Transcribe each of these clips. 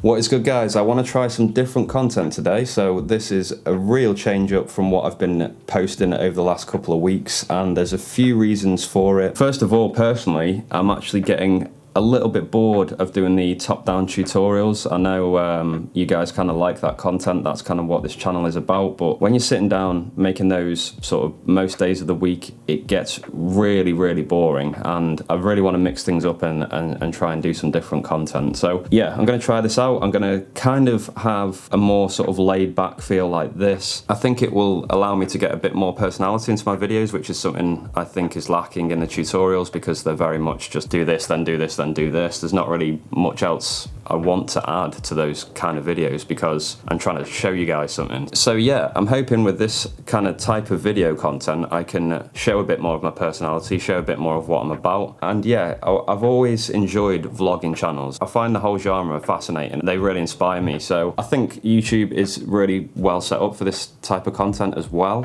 What is good, guys? I want to try some different content today, so this is a real change up from what I've been posting over the last couple of weeks, and there's a few reasons for it. First of all, personally, I'm actually getting a little bit bored of doing the top-down tutorials. I know you guys kind of like that content, that's kind of what this channel is about, but when you're sitting down making those sort of most days of the week, it gets really boring, and I really want to mix things up and try and do some different content. So yeah, I'm going to try this out. I'm going to kind of have a more sort of laid back feel like this. I think it will allow me to get a bit more personality into my videos, which is something I think is lacking in the tutorials, because they're very much just do this, then do this, then do this. There's not really much else I want to add to those kind of videos because I'm trying to show you guys something. So yeah, I'm hoping with this kind of type of video content I can show a bit more of my personality, show a bit more of what I'm about. And yeah, I've always enjoyed vlogging channels. I find the whole genre fascinating. They really inspire me. So I think YouTube is really well set up for this type of content as well.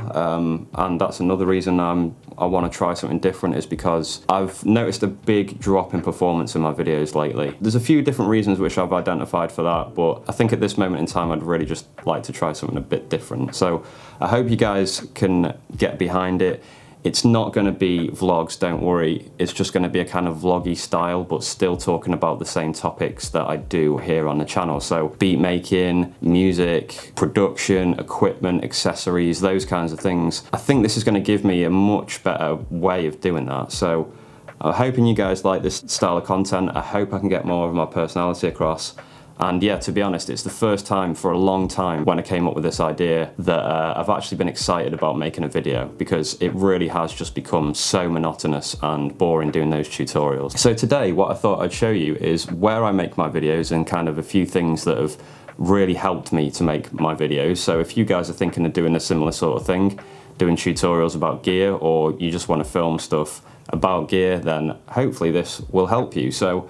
And that's another reason I want to try something different, is because I've noticed a big drop in performance in my videos lately. There's a few different reasons which I've identified for that, but I think at this moment in time I'd really just like to try something a bit different. So I hope you guys can get behind it. It's not going to be vlogs, don't worry. It's just going to be a kind of vloggy style, but still talking about the same topics that I do here on the channel. So beat making, music, production, equipment, accessories, those kinds of things. I think this is going to give me a much better way of doing that. So I'm hoping you guys like this style of content. I hope I can get more of my personality across. And yeah, to be honest, it's the first time for a long time when I came up with this idea that I've actually been excited about making a video, because it really has just become so monotonous and boring doing those tutorials. So today, what I thought I'd show you is where I make my videos and kind of a few things that have really helped me to make my videos. So if you guys are thinking of doing a similar sort of thing, doing tutorials about gear, or you just want to film stuff about gear, then hopefully this will help you. So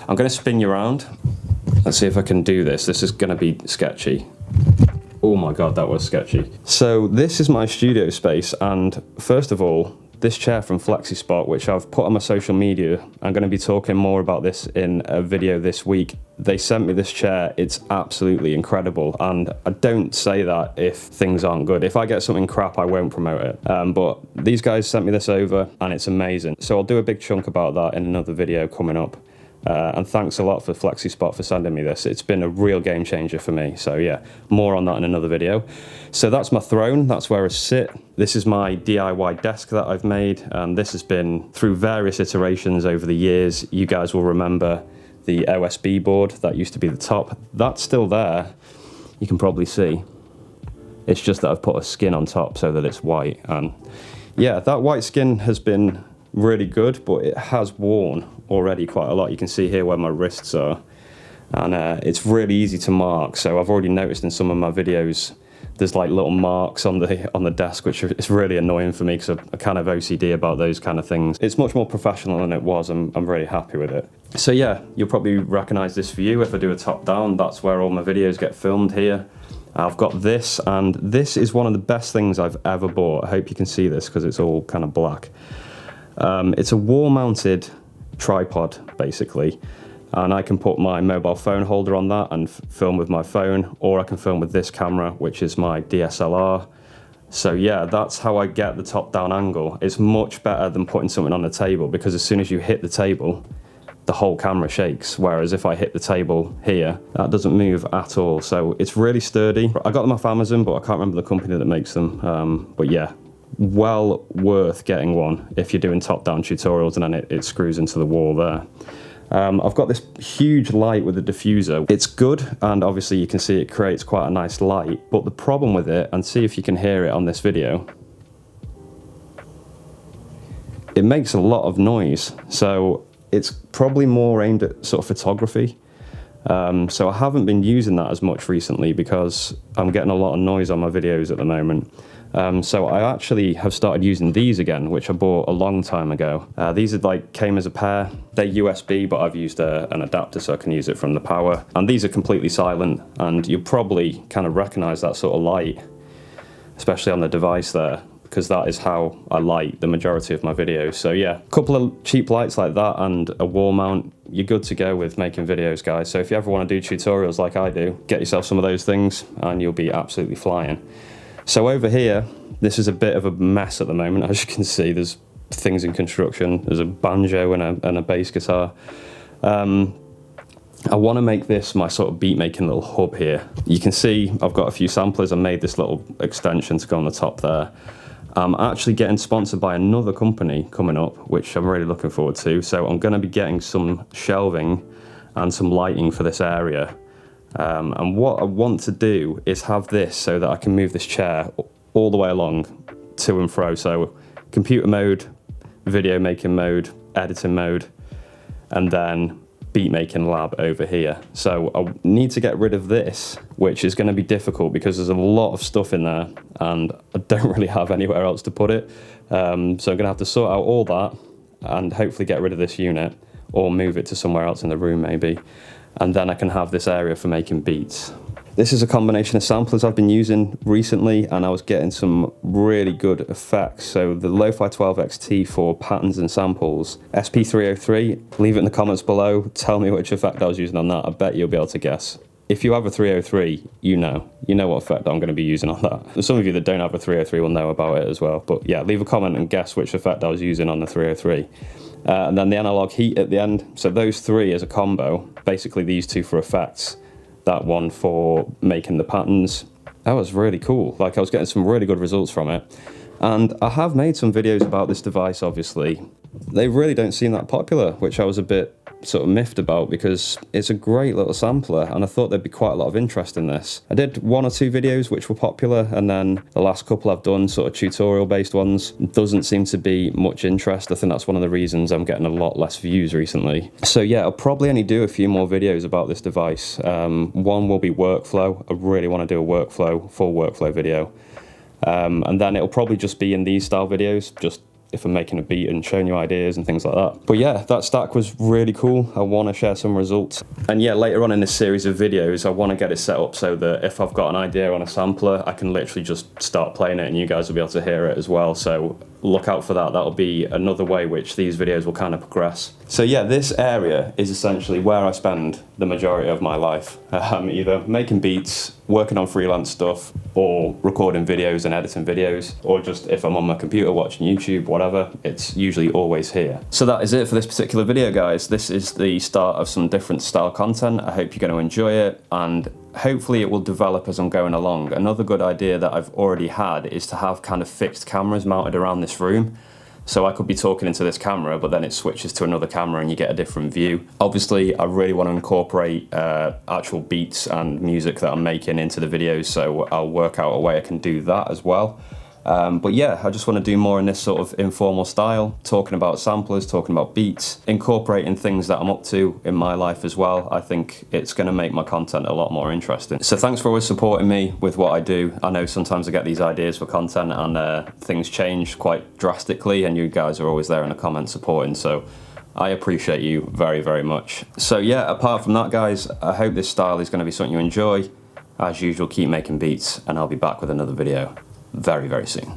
I'm going to spin you around. Let's see if I can do this. This is going to be sketchy. Oh my god, that was sketchy. So this is my studio space, and first of all, this chair from FlexiSpot, which I've put on my social media, I'm going to be talking more about this in a video this week. They sent me this chair. It's absolutely incredible, and I don't say that if things aren't good. If I get something crap, I won't promote it. But these guys sent me this over, and it's amazing. So I'll do a big chunk about that in another video coming up. And thanks a lot for FlexiSpot for sending me this. It's been a real game changer for me. So yeah, more on that in another video. So that's my throne, that's where I sit. This is my DIY desk that I've made. This has been through various iterations over the years. You guys will remember the OSB board that used to be the top. That's still there, you can probably see. It's just that I've put a skin on top so that it's white. And yeah, that white skin has been really good, but it has worn already quite a lot. You can see here where my wrists are, and it's really easy to mark. So I've already noticed in some of my videos there's like little marks on the desk, which is really annoying for me because I'm kind of OCD about those kind of things. It's much more professional than it was. I'm really happy with it. So yeah, you'll probably recognize this view if I do a top down. That's where all my videos get filmed here. I've got this, and this is one of the best things I've ever bought. I hope you can see this because it's all kind of black. It's a wall-mounted tripod, basically, and I can put my mobile phone holder on that and film with my phone, or I can film with this camera, which is my DSLR. So yeah, that's how I get the top-down angle. It's much better than putting something on the table, because as soon as you hit the table, the whole camera shakes, whereas if I hit the table here, that doesn't move at all. So it's really sturdy. I got them off Amazon, but I can't remember the company that makes them. But yeah, well worth getting one if you're doing top-down tutorials, and then it screws into the wall there. I've got this huge light with a diffuser. It's good, and obviously you can see it creates quite a nice light, but the problem with it, and see if you can hear it on this video, it makes a lot of noise. So it's probably more aimed at sort of photography. So I haven't been using that as much recently because I'm getting a lot of noise on my videos at the moment. So I actually have started using these again, which I bought a long time ago. These are came as a pair. They're USB, but I've used an adapter so I can use it from the power. And these are completely silent, and you'll probably kind of recognize that sort of light, especially on the device there, because that is how I light the majority of my videos. So yeah, a couple of cheap lights like that and a wall mount you're good to go with making videos, guys. So if you ever want to do tutorials like I do, get yourself some of those things and you'll be absolutely flying. So over here, this is a bit of a mess at the moment. As you can see, there's things in construction. There's a banjo and a bass guitar. I want to make this my sort of beat making little hub here. You can see I've got a few samplers. I made this little extension to go on the top there. I'm actually getting sponsored by another company coming up, which I'm really looking forward to. So I'm going to be getting some shelving and some lighting for this area. And what I want to do is have this so that I can move this chair all the way along to and fro. So computer mode, video making mode, editing mode, and then beat making lab over here. So I need to get rid of this, which is going to be difficult because there's a lot of stuff in there and I don't really have anywhere else to put it. So I'm going to have to sort out all that and hopefully get rid of this unit or move it to somewhere else in the room maybe. And then I can have this area for making beats. This is a combination of samplers I've been using recently and I was getting some really good effects. So the Lo-Fi 12 XT for patterns and samples. SP303, leave it in the comments below. Tell me which effect I was using on that. I bet you'll be able to guess. If you have a 303, you know what effect I'm going to be using on that. Some of you that don't have a 303 will know about it as well. But yeah, leave a comment and guess which effect I was using on the 303. And then the analog heat at the end. So those three as a combo, basically these two for effects. That one for making the patterns. That was really cool. Like I was getting some really good results from it. And I have made some videos about this device, obviously. They really don't seem that popular, which I was a bit sort of miffed about because it's a great little sampler and I thought there'd be quite a lot of interest in this. I did 1 or 2 videos which were popular and then the last couple I've done sort of tutorial based ones doesn't seem to be much interest. I think that's one of the reasons I'm getting a lot less views recently. So yeah, I'll probably only do a few more videos about this device. One will be workflow. I really want to do a full workflow video. And then it'll probably just be in these style videos, just if I'm making a beat and showing you ideas and things like that. But yeah, that stack was really cool. I want to share some results. And yeah, later on in this series of videos, I want to get it set up so that if I've got an idea on a sampler, I can literally just start playing it and you guys will be able to hear it as well. So look out for that. That'll be another way which these videos will kind of progress. So yeah, this area is essentially where I spend the majority of my life. Either making beats, working on freelance stuff, or recording videos and editing videos, or just if I'm on my computer watching YouTube, whatever, it's usually always here. So that is it for this particular video, guys. This is the start of some different style content. I hope you're going to enjoy it, and hopefully it will develop as I'm going along. Another good idea that I've already had is to have kind of fixed cameras mounted around this room. So I could be talking into this camera, but then it switches to another camera and you get a different view. Obviously, I really want to incorporate actual beats and music that I'm making into the videos, so I'll work out a way I can do that as well. But yeah, I just want to do more in this sort of informal style, talking about samplers, talking about beats, incorporating things that I'm up to in my life as well. I think it's going to make my content a lot more interesting. So thanks for always supporting me with what I do. I know sometimes I get these ideas for content and things change quite drastically, and you guys are always there in the comments supporting, so I appreciate you very, very much. So yeah, apart from that, guys, I hope this style is going to be something you enjoy. As usual, keep making beats, and I'll be back with another video very, very soon.